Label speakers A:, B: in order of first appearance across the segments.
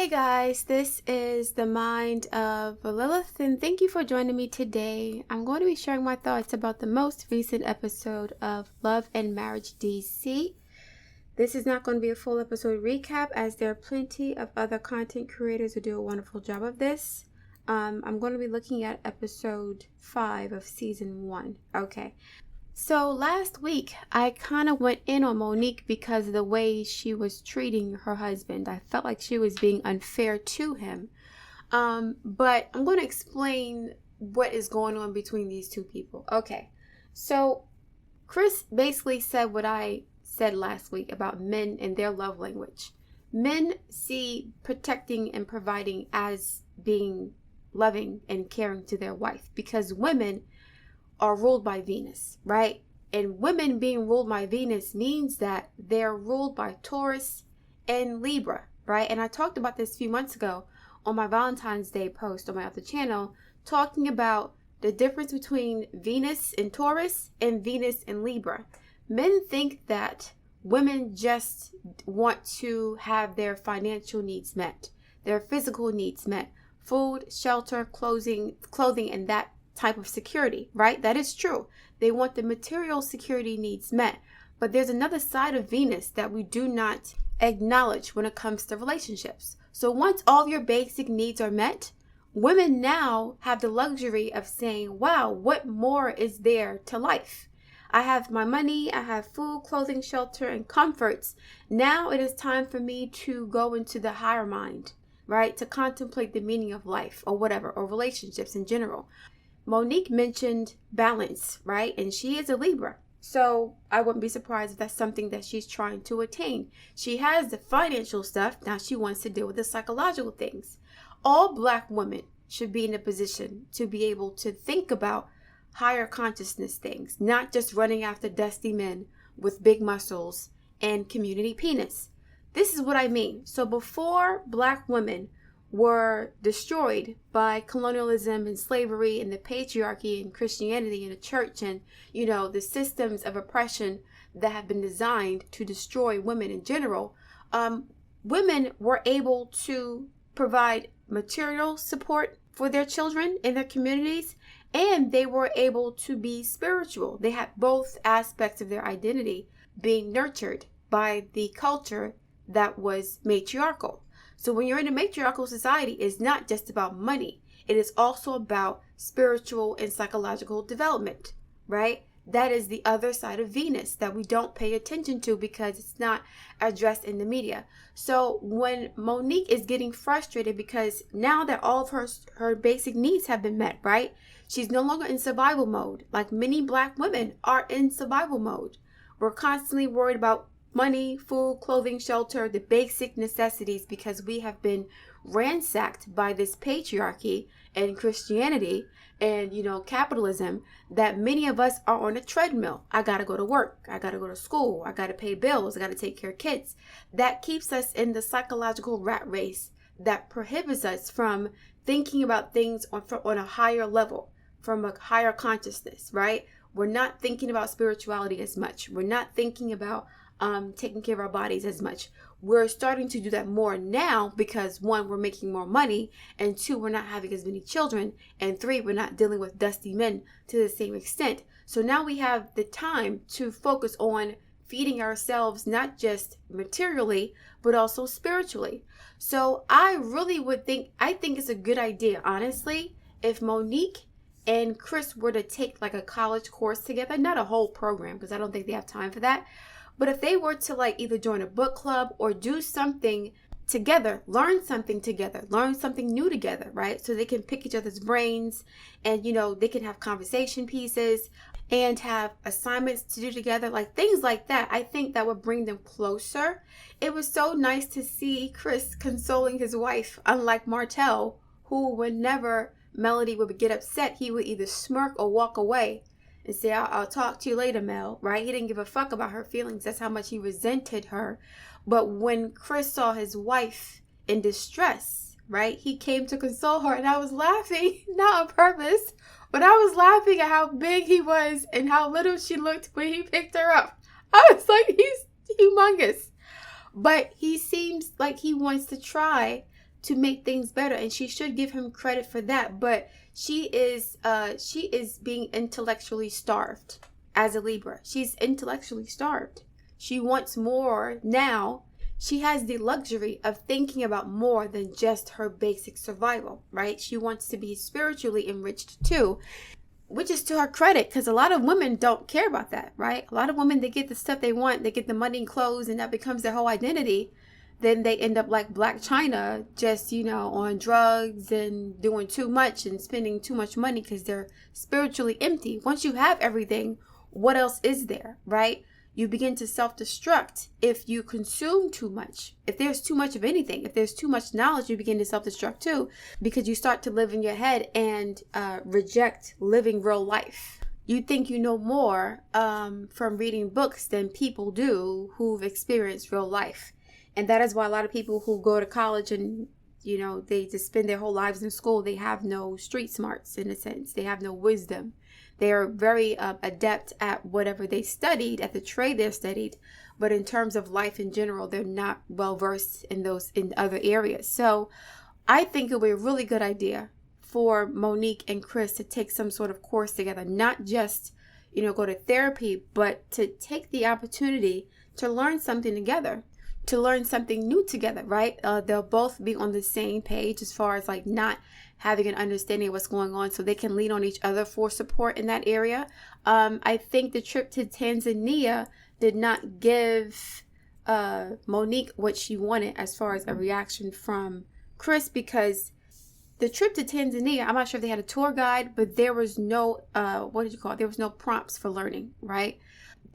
A: Hey guys, this is the mind of Lilith, and thank you for joining me today. I'm going to be sharing my thoughts about the most recent episode of Love and Marriage DC. This is not going to be a full episode recap, as there are plenty of other content creators who do a wonderful job of this. I'm going to be looking at episode 5 of season 1. Okay. So last week, I kind of went in on Monique because of the way she was treating her husband. I felt like she was being unfair to him. But I'm going to explain what is going on between these two people. Okay, so Chris basically said what I said last week about men and their love language. Men see protecting and providing as being loving and caring to their wife, because women are ruled by Venus, right? And women being ruled by Venus means that they're ruled by Taurus and Libra, right? And I talked about this a few months ago on my Valentine's Day post on my other channel, talking about the difference between Venus and Taurus and Venus and Libra. Men think that women just want to have their financial needs met, their physical needs met, food, shelter, clothing, and that type of security, right? That is true. They want the material security needs met. But there's another side of Venus that we do not acknowledge when it comes to relationships. So once all your basic needs are met, women now have the luxury of saying, wow, what more is there to life? I have my money, I have food, clothing, shelter, and comforts. Now it is time for me to go into the higher mind, right? To contemplate the meaning of life or whatever, or relationships in general. Monique mentioned balance, right? And she is a Libra. So I wouldn't be surprised if that's something that she's trying to attain. She has the financial stuff. Now she wants to deal with the psychological things. All Black women should be in a position to be able to think about higher consciousness things, not just running after dusty men with big muscles and community penis. This is what I mean. So before Black women were destroyed by colonialism and slavery and the patriarchy and Christianity and the church and, the systems of oppression that have been designed to destroy women in general, women were able to provide material support for their children in their communities, and they were able to be spiritual. They had both aspects of their identity being nurtured by the culture that was matriarchal. So when you're in a matriarchal society, it's not just about money. It is also about spiritual and psychological development, right? That is the other side of Venus that we don't pay attention to because it's not addressed in the media. So when Monique is getting frustrated because now that all of her basic needs have been met, right? She's no longer in survival mode. Like many Black women are in survival mode. We're constantly worried about money, food, clothing, shelter, the basic necessities, because we have been ransacked by this patriarchy and Christianity and, capitalism, that many of us are on a treadmill. I got to go to work. I got to go to school. I got to pay bills. I got to take care of kids. That keeps us in the psychological rat race that prohibits us from thinking about things on a higher level, from a higher consciousness, right? We're not thinking about spirituality as much. We're not thinking about taking care of our bodies as much. We're starting to do that more now because 1, we're making more money, and 2, we're not having as many children, and 3, we're not dealing with dusty men to the same extent. So now we have the time to focus on feeding ourselves, not just materially, but also spiritually. So I think it's a good idea, honestly, if Monique and Chris were to take like a college course together, not a whole program, because I don't think they have time for that. But if they were to either join a book club or do something together, learn something together, learn something new together, right? So they can pick each other's brains and, they can have conversation pieces and have assignments to do together, things like that. I think that would bring them closer. It was so nice to see Chris consoling his wife, unlike Martell, who whenever Melody would get upset, he would either smirk or walk away and say, I'll talk to you later, Mel, right? He didn't give a fuck about her feelings. That's how much he resented her. But when Chris saw his wife in distress, right, he came to console her. And I was laughing, not on purpose, but I was laughing at how big he was and how little she looked when he picked her up. I was like, he's humongous. But he seems like he wants to try to make things better, and she should give him credit for that. But she is being intellectually starved as a Libra. She's intellectually starved. She wants more now. She has the luxury of thinking about more than just her basic survival, right? She wants to be spiritually enriched too, which is to her credit, because a lot of women don't care about that, right? A lot of women, they get the stuff they want, they get the money and clothes, and that becomes their whole identity. Then they end up like Black China, just, on drugs and doing too much and spending too much money because they're spiritually empty. Once you have everything, what else is there, right? You begin to self-destruct if you consume too much. If there's too much of anything, if there's too much knowledge, you begin to self-destruct too, because you start to live in your head and reject living real life. You think you know more from reading books than people do who've experienced real life. And that is why a lot of people who go to college and, they just spend their whole lives in school, they have no street smarts in a sense. They have no wisdom. They are very adept at whatever they studied, at the trade they studied. But in terms of life in general, they're not well versed in other areas. So I think it would be a really good idea for Monique and Chris to take some sort of course together, not just, go to therapy, but to take the opportunity to learn something together. To learn something new together, right? They'll both be on the same page as far as like not having an understanding of what's going on, so they can lean on each other for support in that area. I think the trip to Tanzania did not give Monique what she wanted as far as a reaction from Chris, because the trip to Tanzania, I'm not sure if they had a tour guide, but there was no, there was no prompts for learning, right?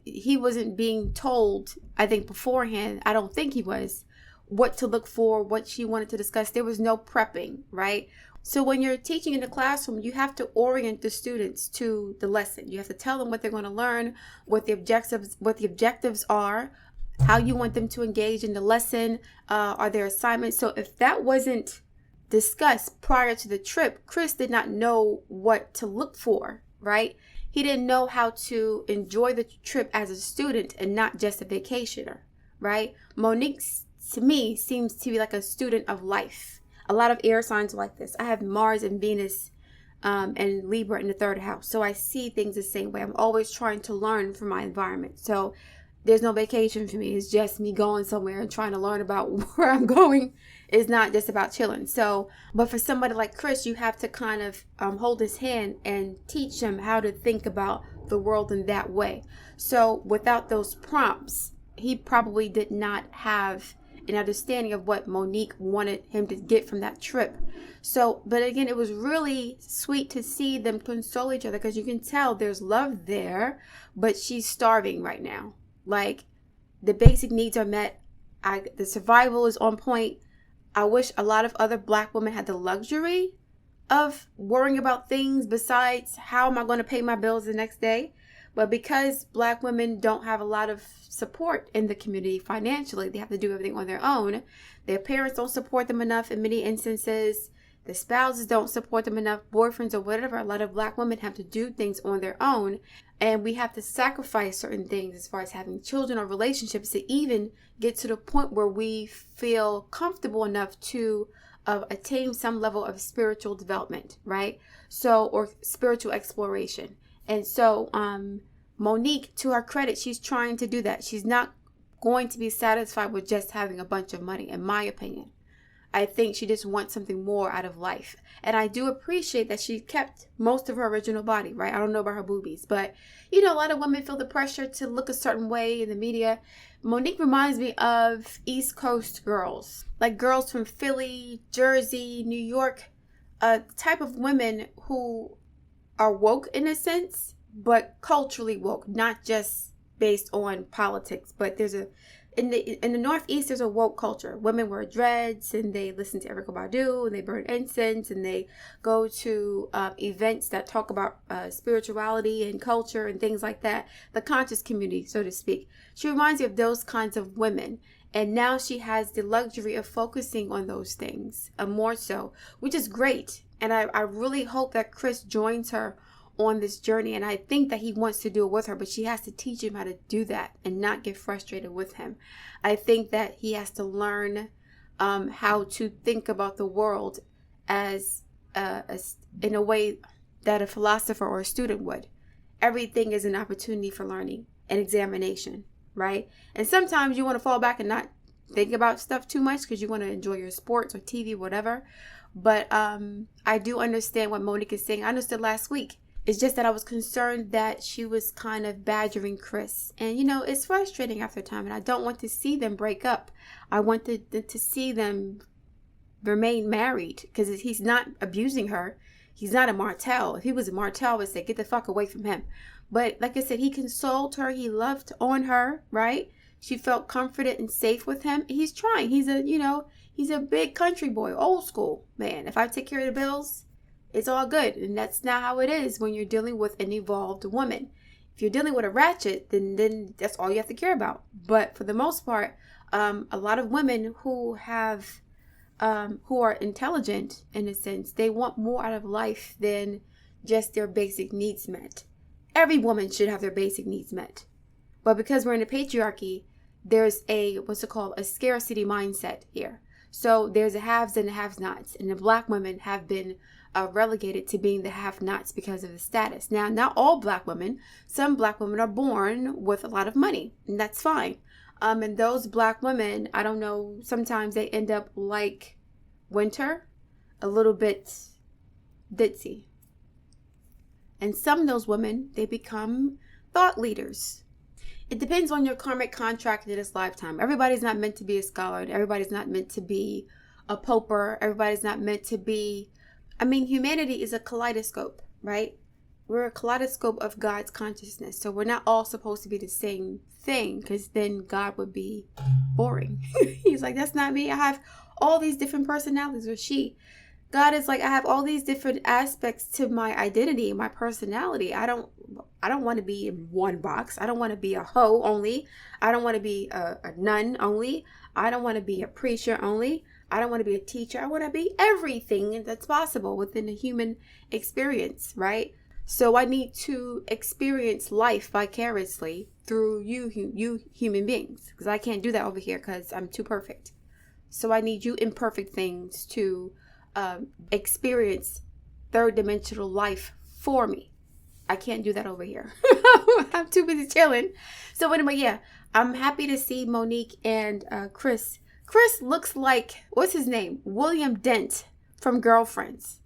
A: He wasn't being told, I think beforehand, I don't think he was, what to look for, what she wanted to discuss. There was no prepping, right? So when you're teaching in the classroom, you have to orient the students to the lesson. You have to tell them what they're going to learn, what the objectives are, how you want them to engage in the lesson, are their assignments. So if that wasn't discussed prior to the trip, Chris did not know what to look for, right? He didn't know how to enjoy the trip as a student and not just a vacationer, right? Monique, to me, seems to be like a student of life. A lot of air signs are like this. I have Mars and Venus and Libra in the third house. So I see things the same way. I'm always trying to learn from my environment. So there's no vacation for me. It's just me going somewhere and trying to learn about where I'm going. It's not just about chilling. So, but for somebody like Chris, you have to kind of hold his hand and teach him how to think about the world in that way. So without those prompts, he probably did not have an understanding of what Monique wanted him to get from that trip. So, but again, it was really sweet to see them console each other, because you can tell there's love there, but she's starving right now. Like, the basic needs are met. The survival is on point. I wish a lot of other Black women had the luxury of worrying about things besides how am I going to pay my bills the next day. But because Black women don't have a lot of support in the community financially, they have to do everything on their own. Their parents don't support them enough in many instances. The spouses don't support them enough, boyfriends or whatever. A lot of Black women have to do things on their own. And we have to sacrifice certain things as far as having children or relationships to even get to the point where we feel comfortable enough to attain some level of spiritual development, right? So, or spiritual exploration. And so Monique, to her credit, she's trying to do that. She's not going to be satisfied with just having a bunch of money, in my opinion. I think she just wants something more out of life. And I do appreciate that she kept most of her original body, right? I don't know about her boobies, but a lot of women feel the pressure to look a certain way in the media. Monique reminds me of East Coast girls, like girls from Philly, Jersey, New York, type of women who are woke in a sense, but culturally woke, not just based on politics. But there's in the Northeast, there's a woke culture. Women wear dreads and they listen to Erykah Badu and they burn incense and they go to events that talk about spirituality and culture and things like that. The conscious community, so to speak. She reminds me of those kinds of women. And now she has the luxury of focusing on those things more so, which is great. And I really hope that Chris joins her on this journey, and I think that he wants to do it with her, but she has to teach him how to do that and not get frustrated with him. I think that he has to learn how to think about the world as in a way that a philosopher or a student would. Everything is an opportunity for learning and examination, right? And sometimes you want to fall back and not think about stuff too much because you want to enjoy your sports or TV, whatever. But I do understand what Monique is saying. I understood last week. It's just that I was concerned that she was kind of badgering Chris. And, it's frustrating after time. And I don't want to see them break up. I want to see them remain married because he's not abusing her. He's not a Martell. If he was a Martell, I would say, get the fuck away from him. But like I said, he consoled her. He loved on her, right? She felt comforted and safe with him. He's trying. He's a big country boy, old school man. If I take care of the bills, it's all good. And that's not how it is when you're dealing with an evolved woman. If you're dealing with a ratchet, then that's all you have to care about. But for the most part, a lot of women who are intelligent, in a sense, they want more out of life than just their basic needs met. Every woman should have their basic needs met. But because we're in a patriarchy, there's a scarcity mindset here. So there's a haves and the have-nots. And the black women have been relegated to being the have-nots because of the status. Now, not all black women. Some black women are born with a lot of money. And that's fine. And those black women, I don't know, sometimes they end up like Winter, a little bit ditzy. And some of those women, they become thought leaders. It depends on your karmic contract in this lifetime. Everybody's not meant to be a scholar. Everybody's not meant to be a poper. Everybody's not meant to be... humanity is a kaleidoscope, right? We're a kaleidoscope of God's consciousness. So we're not all supposed to be the same thing, because then God would be boring. He's like, that's not me. I have all these different personalities. Or she. God is like, I have all these different aspects to my identity, my personality. I don't want to be in one box. I don't want to be a hoe only. I don't want to be a nun only. I don't want to be a preacher only. I don't want to be a teacher. I want to be everything that's possible within the human experience, right? So I need to experience life vicariously through you human beings, because I can't do that over here because I'm too perfect. So I need you imperfect things to experience third dimensional life for me. I can't do that over here. I'm too busy chilling. So anyway, yeah, I'm happy to see Monique and Chris. Chris looks like, what's his name? William Dent from Girlfriends.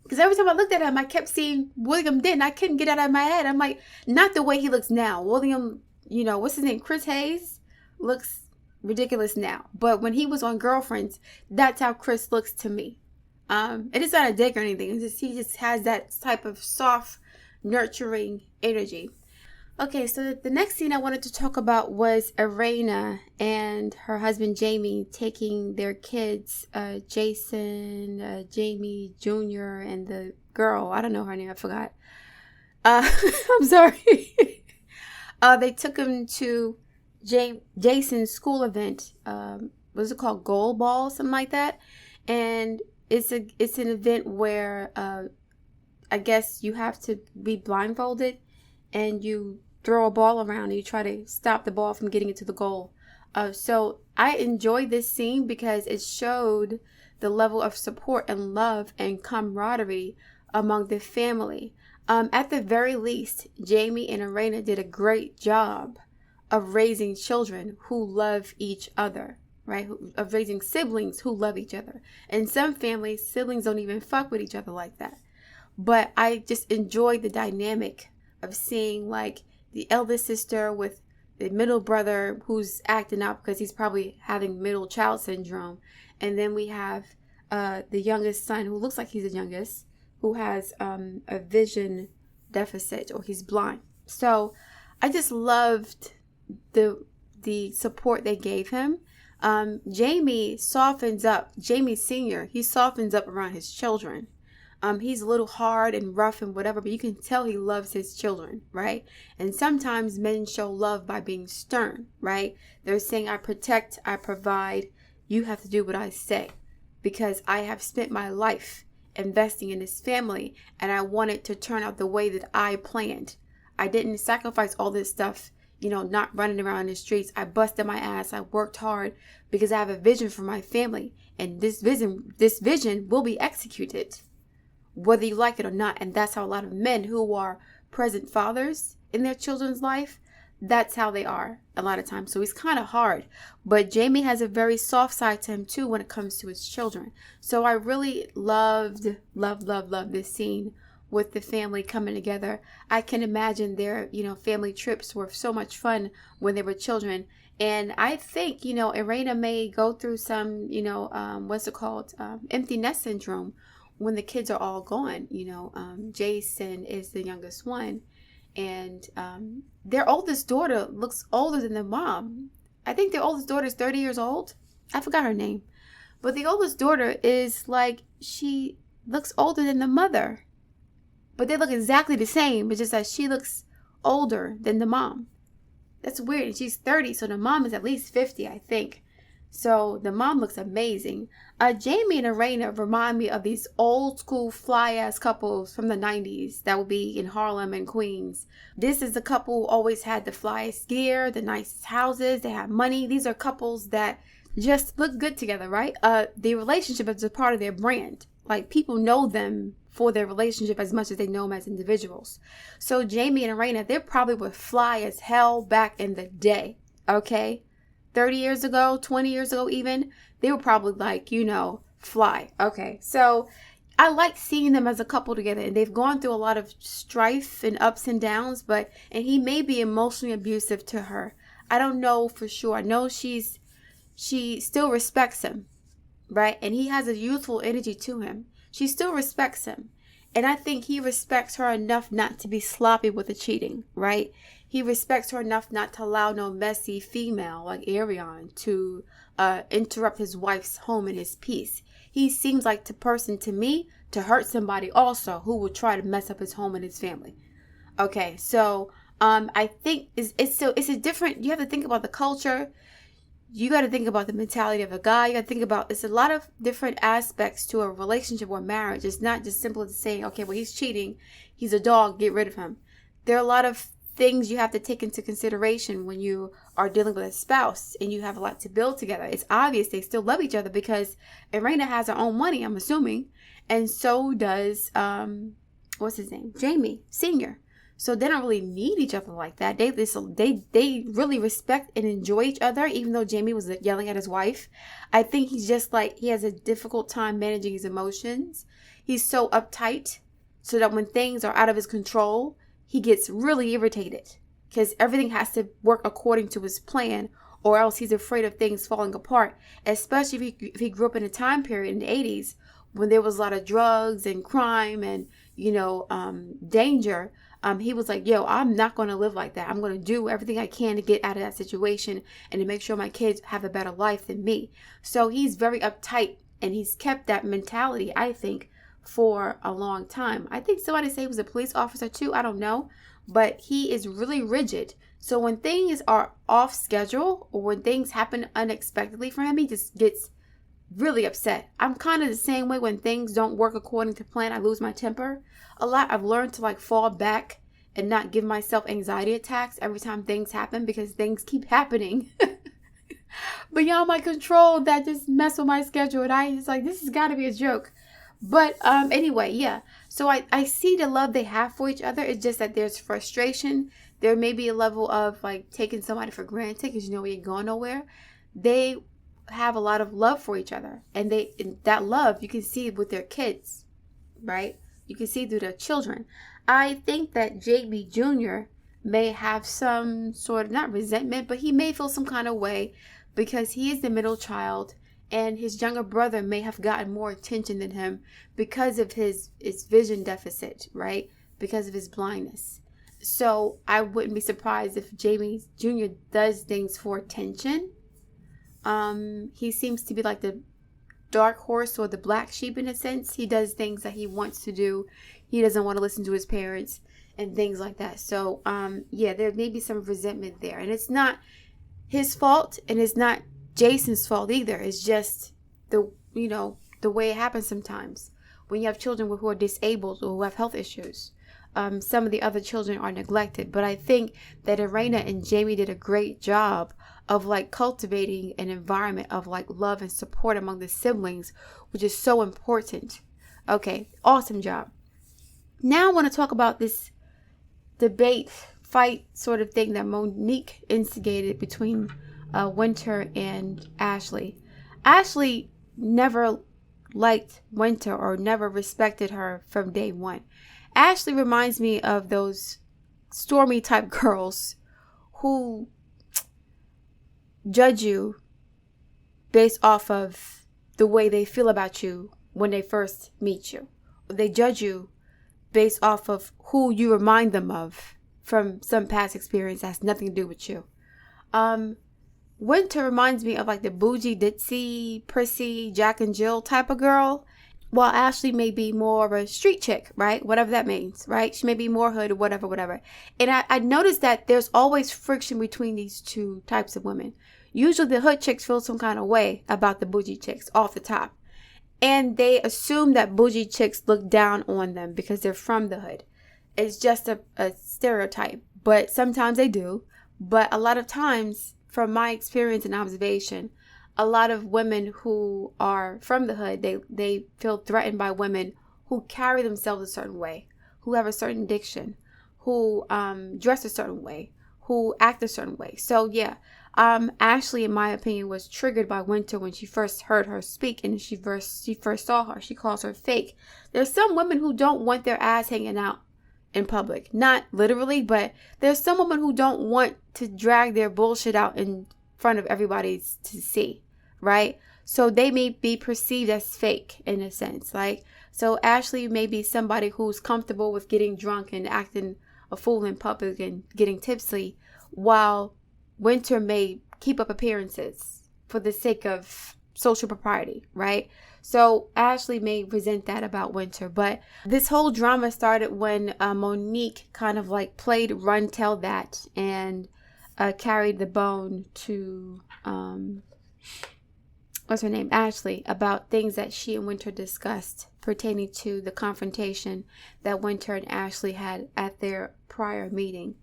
A: Because every time I looked at him, I kept seeing William Dent. I couldn't get it out of my head. I'm like, not the way he looks now. William, what's his name? Chris Hayes looks ridiculous now. But when he was on Girlfriends, that's how Chris looks to me. It is not a dick or anything. It's just, he just has that type of soft, nurturing energy. Okay, so the next scene I wanted to talk about was Irena and her husband Jamie taking their kids, Jason, Jamie Jr., and the girl, I don't know her name, I forgot. I'm sorry. They took him to Jason's school event. What's it called? Goal Ball, something like that. And it's an event where I guess you have to be blindfolded and you throw a ball around and you try to stop the ball from getting into the goal. So I enjoyed this scene because it showed the level of support and love and camaraderie among the family. At the very least, Jamie and Irena did a great job of raising children who love each other, right? Of raising siblings who love each other. In some families, siblings don't even fuck with each other like that. But I just enjoyed the dynamic of seeing like the eldest sister with the middle brother who's acting out because he's probably having middle child syndrome. And then we have the youngest son who looks like he's the youngest, who has a vision deficit, or he's blind. So I just loved the support they gave him. Jamie softens up. Jamie Sr., he softens up around his children. He's a little hard and rough and whatever, but you can tell he loves his children, right? And sometimes men show love by being stern, right? They're saying, I protect, I provide. You have to do what I say, because I have spent my life investing in this family and I want it to turn out the way that I planned. I didn't sacrifice all this stuff, not running around the streets. I busted my ass. I worked hard because I have a vision for my family. And this vision will be executed, whether you like it or not. And that's how a lot of men who are present fathers in their children's life, that's how they are a lot of times. So he's kind of hard. But Jamie has a very soft side to him too when it comes to his children. So I really loved this scene with the family coming together. I can imagine their, family trips were so much fun when they were children. And I think, Irena may go through some, empty nest syndrome when the kids are all gone. Jason is the youngest one. And their oldest daughter looks older than the mom. I think their oldest daughter is 30 years old. I forgot her name. But the oldest daughter is she looks older than the mother. But they look exactly the same. It's just that she looks older than the mom. That's weird. And she's 30, so the mom is at least 50, I think. So the mom looks amazing. Jamie and Irena remind me of these old school fly-ass couples from the 90s that would be in Harlem and Queens. This is the couple who always had the flyest gear, the nicest houses, they have money. These are couples that just look good together, right? The relationship is a part of their brand. People know them for their relationship as much as they know them as individuals. So Jamie and Irena, they probably were fly as hell back in the day, okay? 30 years ago, 20 years ago even, they were probably fly. Okay, so I like seeing them as a couple together, and they've gone through a lot of strife and ups and downs, and he may be emotionally abusive to her. I don't know for sure. I know she still respects him, right? And he has a youthful energy to him. She still respects him. And I think he respects her enough not to be sloppy with the cheating, right? He respects her enough not to allow no messy female like Ariane to interrupt his wife's home and his peace. He seems like the person to me to hurt somebody also who will try to mess up his home and his family. Okay, so I think it's a different, you have to think about the culture. You got to think about the mentality of a guy. You got to think about, it's a lot of different aspects to a relationship or marriage. It's not just simple as saying, okay, well, he's cheating. He's a dog. Get rid of him. There are a lot of things you have to take into consideration when you are dealing with a spouse and you have a lot to build together. It's obvious they still love each other because Irena has her own money, I'm assuming. And so does, what's his name? Jamie Sr. So they don't really need each other like that. They really respect and enjoy each other, even though Jamie was yelling at his wife. I think he's just he has a difficult time managing his emotions. He's so uptight so that when things are out of his control, he gets really irritated because everything has to work according to his plan, or else he's afraid of things falling apart, especially if he grew up in a time period in the 80s when there was a lot of drugs and crime and, danger. He was like, yo, I'm not going to live like that. I'm going to do everything I can to get out of that situation and to make sure my kids have a better life than me. So he's very uptight, and he's kept that mentality, I think, for a long time. I think somebody said he was a police officer too. I don't know. But he is really rigid. So when things are off schedule or when things happen unexpectedly for him, he just gets really upset. I'm kind of the same way when things don't work according to plan. I lose my temper a lot. I've learned to fall back and not give myself anxiety attacks every time things happen because things keep happening beyond my control that just mess with my schedule. And I just this has got to be a joke. But anyway, yeah. So I see the love they have for each other. It's just that there's frustration. There may be a level of taking somebody for granted because we ain't going nowhere. They have a lot of love for each other, and that love you can see with their kids, right? You can see through their children. I think that Jamie Jr. may have some sort of, not resentment, but he may feel some kind of way because he is the middle child, and his younger brother may have gotten more attention than him because of his vision deficit, right? Because of his blindness. So I wouldn't be surprised if Jamie Jr. does things for attention. He seems to be like the dark horse or the black sheep in a sense. He does things that he wants to do. He doesn't want to listen to his parents and things like that. So, there may be some resentment there. And it's not his fault, and it's not Jason's fault either. It's just the way it happens sometimes when you have children who are disabled or who have health issues. some of the other children are neglected. But I think that Irena and Jamie did a great job of like cultivating an environment of like love and support among the siblings, which is so important. Okay, awesome job. Now I want to talk about this debate, fight sort of thing that Monique instigated between Winter and Ashley. Ashley never liked Winter or never respected her from day one. Ashley reminds me of those stormy type girls who judge you based off of the way they feel about you when they first meet you. They judge you based off of who you remind them of from some past experience that has nothing to do with you. Winter reminds me of like the bougie, ditzy, prissy, Jack and Jill type of girl, while Ashley may be more of a street chick, right? Whatever that means, right? She may be more hood or whatever. And I noticed that there's always friction between these two types of women. Usually the hood chicks feel some kind of way about the bougie chicks off the top. And they assume that bougie chicks look down on them because they're from the hood. It's just a stereotype, but sometimes they do. But a lot of times, from my experience and observation, a lot of women who are from the hood, they feel threatened by women who carry themselves a certain way, who have a certain diction, who dress a certain way, who act a certain way. So yeah, Ashley, in my opinion, was triggered by Winter when she first heard her speak and she first saw her. She calls her fake. There's some women who don't want their ass hanging out in public. Not literally, but there's some women who don't want to drag their bullshit out in front of everybody to see, right? So they may be perceived as fake in a sense. Like, so Ashley may be somebody who's comfortable with getting drunk and acting a fool in public and getting tipsy, while Winter may keep up appearances for the sake of social propriety, right? So Ashley may resent that about Winter. But this whole drama started when Monique kind of like played run tell that and carried the bone to what's her name, Ashley, about things that she and Winter discussed pertaining to the confrontation that Winter and Ashley had at their prior meeting.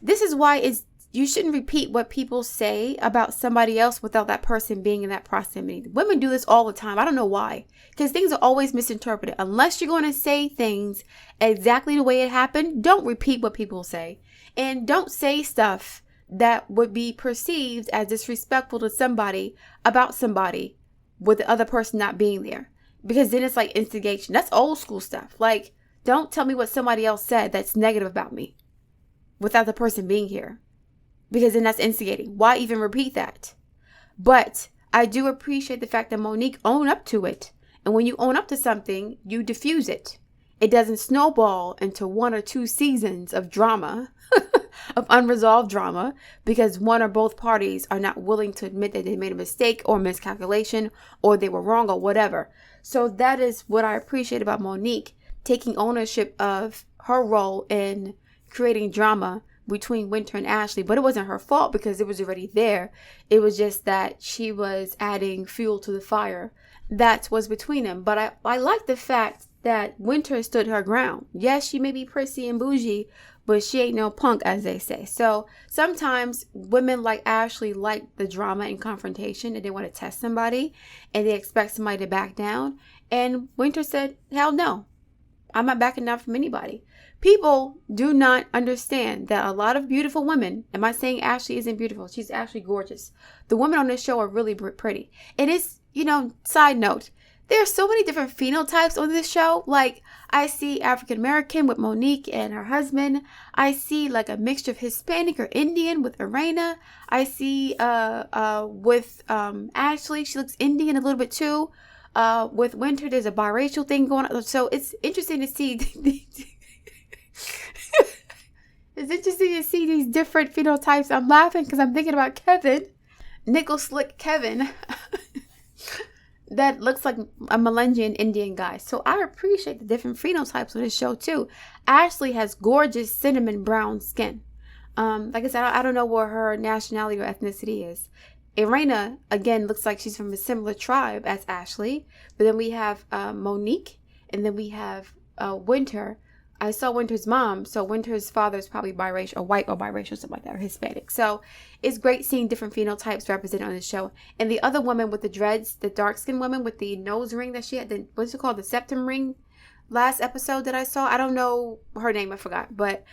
A: This is why you shouldn't repeat what people say about somebody else without that person being in that proximity. Women do this all the time. I don't know why. Because things are always misinterpreted. Unless you're going to say things exactly the way it happened, don't repeat what people say. And don't say stuff that would be perceived as disrespectful to somebody about somebody with the other person not being there. Because then it's like instigation. That's old school stuff. Like, don't tell me what somebody else said that's negative about me without the person being here. Because then that's instigating. Why even repeat that? But I do appreciate the fact that Monique owned up to it. And when you own up to something, you diffuse it. It doesn't snowball into 1 or 2 seasons of drama, of unresolved drama, because one or both parties are not willing to admit that they made a mistake or miscalculation or they were wrong or whatever. So that is what I appreciate about Monique, taking ownership of her role in creating drama between Winter and Ashley. But it wasn't her fault because it was already there. It was just that she was adding fuel to the fire that was between them. But I like the fact that Winter stood her ground. Yes, she may be prissy and bougie, but she ain't no punk, as they say. So sometimes women like Ashley like the drama and confrontation, and they want to test somebody and they expect somebody to back down. And Winter said, hell no, I'm not backing down from anybody. People do not understand that a lot of beautiful women, am I saying Ashley isn't beautiful? She's actually gorgeous. The women on this show are really pretty. It is, side note, there are so many different phenotypes on this show. Like, I see African American with Monique and her husband. I see like a mixture of Hispanic or Indian with Irena. I see with Ashley, she looks Indian a little bit too. With Winter, there's a biracial thing going on. So it's interesting to see. It's interesting to see these different phenotypes. I'm laughing because I'm thinking about Kevin, nickel slick Kevin. That looks like a Melanesian Indian guy. So I appreciate the different phenotypes on this show too. Ashley has gorgeous cinnamon brown skin. Like I said, I don't know what her nationality or ethnicity is. Irena, again, looks like she's from a similar tribe as Ashley. But then we have Monique, and then we have Winter. I saw Winter's mom. So Winter's father is probably biracial, or white or biracial, something like that, or Hispanic. So it's great seeing different phenotypes represented on the show. And the other woman with the dreads, the dark-skinned woman with the nose ring that she had, what's it called? The septum ring last episode that I saw. I don't know her name. I forgot. But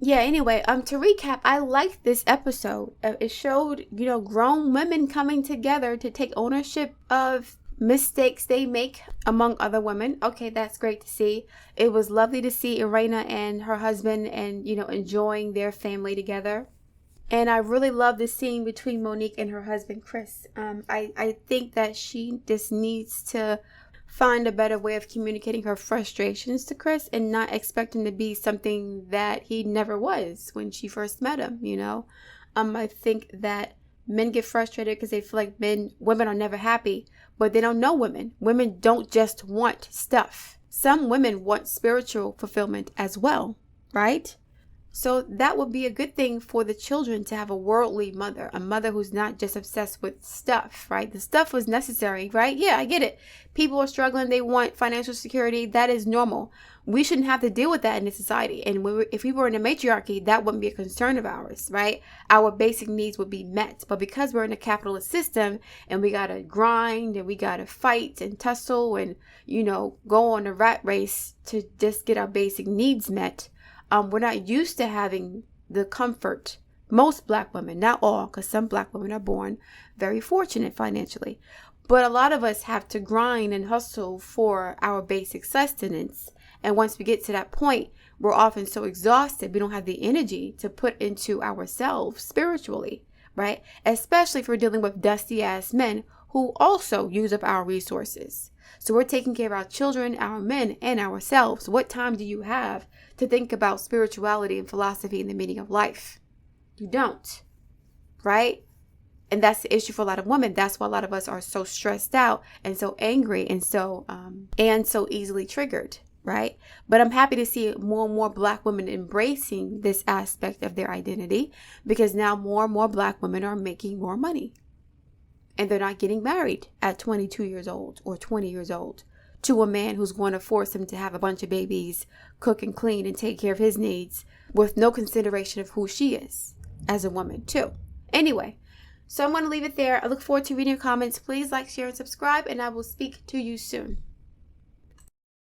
A: yeah, anyway, to recap, I liked this episode. It showed, grown women coming together to take ownership of mistakes they make among other women. Okay, that's great to see. It was lovely to see Irena and her husband and, enjoying their family together. And I really love the scene between Monique and her husband, Chris. I think that she just needs to find a better way of communicating her frustrations to Chris and not expect him to be something that he never was when she first met him, I think that men get frustrated because they feel like women are never happy, but they don't know women. Women don't just want stuff. Some women want spiritual fulfillment as well, right? So that would be a good thing for the children to have a worldly mother, a mother who's not just obsessed with stuff, right? The stuff was necessary, right? Yeah, I get it. People are struggling. They want financial security. That is normal. We shouldn't have to deal with that in this society. And if we were in a matriarchy, that wouldn't be a concern of ours, right? Our basic needs would be met. But because we're in a capitalist system and we got to grind and we got to fight and tussle and, go on a rat race to just get our basic needs met, we're not used to having the comfort. Most Black women, not all, because some Black women are born very fortunate financially. But a lot of us have to grind and hustle for our basic sustenance. And once we get to that point, we're often so exhausted, we don't have the energy to put into ourselves spiritually, right? Especially if we're dealing with dusty ass men who also use up our resources. So we're taking care of our children, our men, and ourselves. What time do you have to think about spirituality and philosophy and the meaning of life? You don't, right? And that's the issue for a lot of women. That's why a lot of us are so stressed out and so angry and so easily triggered, right? But I'm happy to see more and more Black women embracing this aspect of their identity, because now more and more Black women are making more money. And they're not getting married at 22 years old or 20 years old to a man who's going to force them to have a bunch of babies, cook and clean and take care of his needs with no consideration of who she is as a woman too. Anyway, so I'm going to leave it there. I look forward to reading your comments. Please like, share, and subscribe, and I will speak to you soon.